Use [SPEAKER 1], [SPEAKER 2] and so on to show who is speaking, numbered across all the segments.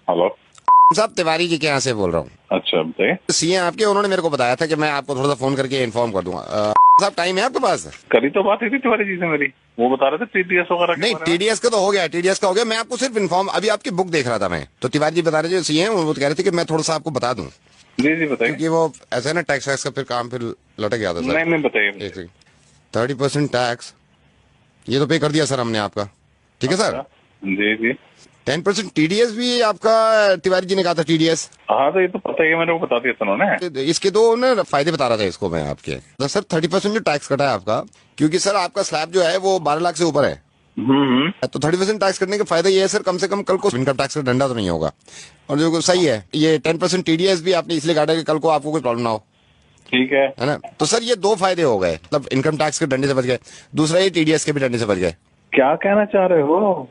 [SPEAKER 1] Hello
[SPEAKER 2] साहब, तिवारी जी के यहाँ से बोल रहा हूँ।
[SPEAKER 1] अच्छा बताइए।
[SPEAKER 2] सीए आपके, उन्होंने मेरे को बताया था कि मैं आपको थोड़ा सा फोन करके इन्फॉर्म कर दूंगा। साहब, टाइम है आपके पास?
[SPEAKER 1] करी तो बात हुई थी तिवारी जी से मेरी, वो बता रहे थे टीडीएस वगैरह के
[SPEAKER 2] नहीं,
[SPEAKER 1] बारे में।
[SPEAKER 2] टीडीएस का तो हो गया, टीडीएस का हो गया। मैं आपको सिर्फ इन्फॉर्म, अभी आपकी बुक देख रहा था मैं, तो तिवारी जी बता रहे थे सीए, वो कह रहे थे कि मैं थोड़ा सा आपको बता दूं,
[SPEAKER 1] जी जी बताइए।
[SPEAKER 2] क्योंकि वो ऐसा है ना, टैक्स वैक्स का फिर काम फिर लटक गया था सर।
[SPEAKER 1] नहीं बताइए।
[SPEAKER 2] 30% टैक्स ये तो पे कर दिया सर हमने आपका, ठीक है सर।
[SPEAKER 1] जी जी।
[SPEAKER 2] 10% टीडीएस भी आपका, तिवारी जी ने कहा था टीडीएस।
[SPEAKER 1] हाँ तो ये तो पता ही है, मेरे को बता दिया था उन्होंने।
[SPEAKER 2] इसके दो ना फायदे बता रहा था इसको मैं आपके। तो सर 30% जो टैक्स कटा है आपका, क्योंकि सर आपका स्लैब जो है वो 12 लाख से ऊपर है, तो 30% टैक्स कटने का फायदा ये है सर, कम से कम कल को इनकम टैक्स का डंडा तो नहीं होगा। और जो सही है, ये 10% टीडीएस भी आपने इसलिए काटा कि कल को आपको कोई प्रॉब्लम ना हो,
[SPEAKER 1] ठीक है
[SPEAKER 2] ना। तो सर ये दो फायदे हो गए, मतलब इनकम टैक्स के डंडे से बच गए, दूसरा ये टीडीएस के भी डंडे से बच गए।
[SPEAKER 1] क्या कहना चाह रहे हो?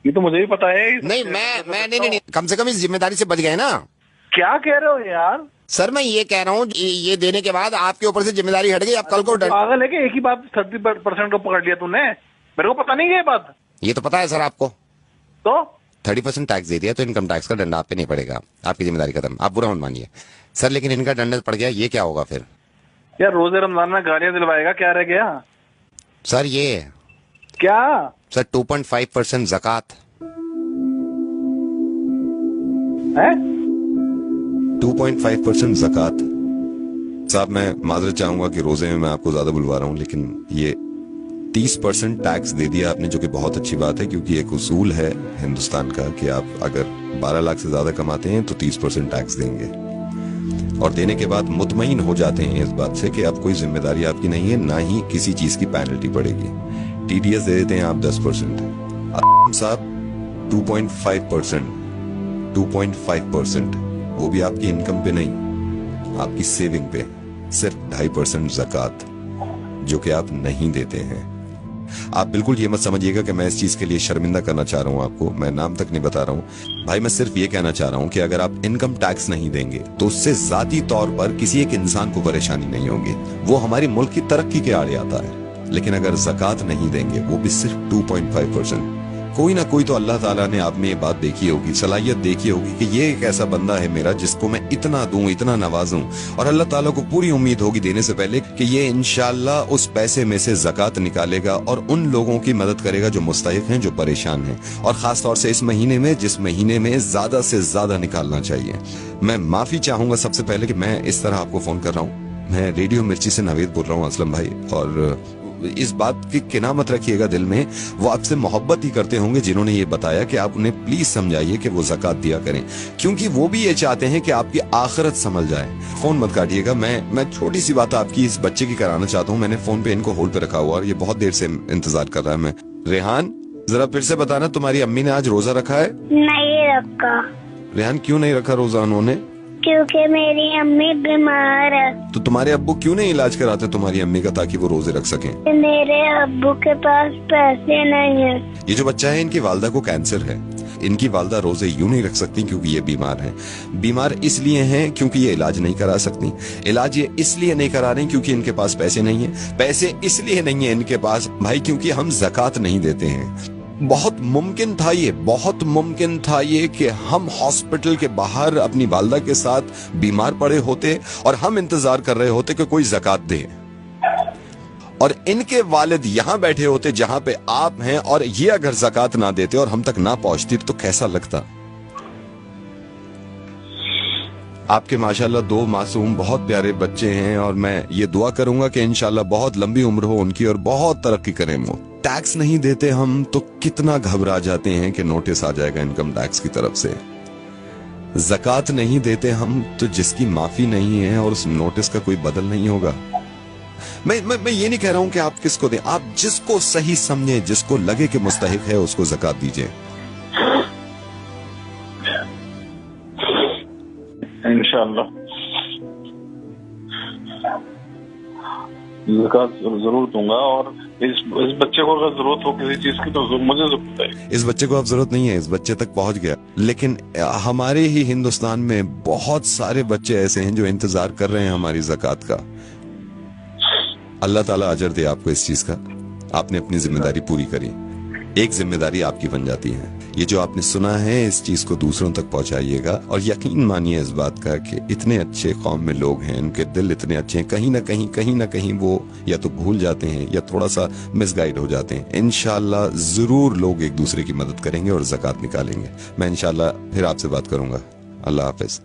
[SPEAKER 1] ये तो मुझे भी पता है।
[SPEAKER 2] नहीं, मैं नहीं, कम से कम इस जिम्मेदारी से बच गए ना।
[SPEAKER 1] क्या कह रहे हो यार?
[SPEAKER 2] सर मैं ये कह रहा हूँ, ये देने के बाद आपके ऊपर से जिम्मेदारी हट गई, आप कल को
[SPEAKER 1] पागल है कि एक ही बात 30% को पकड़ लिया तूने? मेरे को पता नहीं है ये बात।
[SPEAKER 2] ये तो पता है सर आपको।
[SPEAKER 1] तो
[SPEAKER 2] 30% टैक्स दे दिया तो इनकम टैक्स का डंडा आप पे नहीं पड़ेगा, आपकी जिम्मेदारी खत्म, आप बुरा मत मानिए सर। लेकिन इनका डंडा पड़ गया, ये क्या होगा फिर?
[SPEAKER 1] यार रोजे रमजान में गालियां दिलवाएगा, क्या रह गया?
[SPEAKER 2] सर ये
[SPEAKER 1] क्या
[SPEAKER 2] सर 2.5% ज़कात
[SPEAKER 1] है?
[SPEAKER 2] 2.5% ज़कात। साहब मैं माजरत चाहूंगा कि रोजे में मैं आपको ज्यादा बुलवा रहा हूँ, लेकिन ये 30% टैक्स दे दिया आपने, जो कि बहुत अच्छी बात है, क्योंकि एक उसूल है हिंदुस्तान का कि आप अगर 12 लाख से ज्यादा कमाते हैं तो 30% टैक्स देंगे, और देने के बाद मुतमईन हो जाते हैं इस बात से कि अब कोई जिम्मेदारी आपकी नहीं है, ना ही किसी चीज की पेनल्टी पड़ेगी। टीडीएस दे देते हैं आप 10%, साहब 2.5%, वो भी आपकी इनकम पे नहीं, आपकी सेविंग पे, सिर्फ 2.5% ज़कात, जो कि आप नहीं देते हैं। आप बिल्कुल ये मत समझिएगा कि मैं इस चीज के लिए शर्मिंदा करना चाह रहा हूं आपको, मैं नाम तक नहीं बता रहा हूं भाई। मैं सिर्फ ये कहना चाह रहा हूं कि अगर आप इनकम टैक्स नहीं देंगे तो उससे जाती तौर पर किसी एक इंसान को परेशानी नहीं होगी, वो हमारी मुल्क की तरक्की के आड़े आता है। लेकिन अगर ज़कात नहीं देंगे, वो भी सिर्फ 2.5%, कोई ना कोई तो अल्लाह ताला ने आप में ये बात देखी होगी, सलाहियत देखी होगी कि ये एक ऐसा बंदा है मेरा जिसको मैं इतना दूं, इतना नवाजूं, और अल्लाह ताला को पूरी उम्मीद होगी देने से पहले कि ये इंशाअल्लाह उस पैसे में से ज़कात निकालेगा और उन लोगों की मदद करेगा जो मुस्तहिक हैं, जो परेशान हैं, और खास तौर से इस महीने में, जिस महीने में ज्यादा से ज्यादा निकालना चाहिए। मैं माफी चाहूंगा सबसे पहले कि मैं इस तरह आपको फोन कर रहा हूँ। मैं रेडियो मिर्ची से नवेद बोल रहा हूँ असलम भाई, और इस बात की किना मत रखिएगा दिल में, वो आपसे मोहब्बत ही करते होंगे जिन्होंने ये बताया कि आप उन्हें प्लीज समझाइए कि वो ज़कात दिया करें, क्योंकि वो भी ये चाहते हैं कि आपकी आखिरत संभल जाए। फोन मत काटिएगा, मैं छोटी सी बात आपकी इस बच्चे की कराना चाहता हूँ। मैंने फोन पे इनको होल्ड पे रखा हुआ और ये बहुत देर से इंतजार कर रहा है। मैं रेहान, जरा फिर से बताना, तुम्हारी अम्मी ने आज रोजा रखा है?
[SPEAKER 3] नहीं रखा।
[SPEAKER 2] रेहान क्यों नहीं रखा रोजा उन्होंने?
[SPEAKER 3] क्योंकि मेरी अम्मी बीमार है।
[SPEAKER 2] तो तुम्हारे अब्बू क्यों नहीं इलाज कराते तुम्हारी अम्मी का, ताकि वो रोजे रख सकें?
[SPEAKER 3] मेरे अब्बू के पास पैसे नहीं है।
[SPEAKER 2] ये जो बच्चा है, इनकी वालदा को कैंसर है। इनकी वालदा रोजे यूं नहीं रख सकती क्योंकि ये बीमार हैं। बीमार इसलिए हैं क्योंकि ये इलाज नहीं करा सकती। इलाज ये इसलिए नहीं करा रही क्योंकि इनके पास पैसे नहीं है। पैसे इसलिए नहीं है इनके पास भाई क्योंकि हम ज़कात नहीं देते हैं। बहुत मुमकिन था ये कि हम हॉस्पिटल के बाहर अपनी वालदा के साथ बीमार पड़े होते और हम इंतजार कर रहे होते कि कोई ज़कात दे, और इनके वालिद यहां बैठे होते जहां पे आप हैं, और ये अगर ज़कात ना देते और हम तक ना पहुंचती तो कैसा लगता? आपके माशाल्लाह 2 मासूम बहुत प्यारे बच्चे हैं, और मैं ये दुआ करूंगा कि इंशाल्लाह बहुत लंबी उम्र हो उनकी और बहुत तरक्की करें वो। टैक्स नहीं देते हम तो कितना घबरा जाते हैं कि नोटिस आ जाएगा इनकम टैक्स की तरफ से। ज़कात नहीं देते हम तो जिसकी माफी नहीं है और उस नोटिस का कोई बदल नहीं होगा। मैं ये नहीं कह रहा हूं कि आप किसको दें, आप जिसको सही समझे, जिसको लगे कि मुस्तहिक है, उसको ज़कात दीजिए।
[SPEAKER 1] इंशाअल्लाह ज़कात जरूर दूंगा, और इस बच्चे को अगर जरूरत हो किसी चीज की तो मुझे जरूर बताइए।
[SPEAKER 2] इस बच्चे को अब जरूरत नहीं है, इस बच्चे तक पहुंच गया, लेकिन हमारे ही हिंदुस्तान में बहुत सारे बच्चे ऐसे हैं जो इंतजार कर रहे हैं हमारी ज़कात का। अल्लाह ताला अजर दे आपको इस चीज का, आपने अपनी जिम्मेदारी पूरी करी। एक जिम्मेदारी आपकी बन जाती है, ये जो आपने सुना है इस चीज को दूसरों तक पहुंचाइएगा और यकीन मानिए इस बात का कि इतने अच्छे कौम में लोग हैं, उनके दिल इतने अच्छे हैं, कहीं ना कहीं वो या तो भूल जाते हैं या थोड़ा सा मिसगाइड हो जाते हैं। इंशाल्लाह जरूर लोग एक दूसरे की मदद करेंगे और ज़कात निकालेंगे। मैं इंशाल्लाह फिर आपसे बात करूंगा। अल्लाह हाफिज।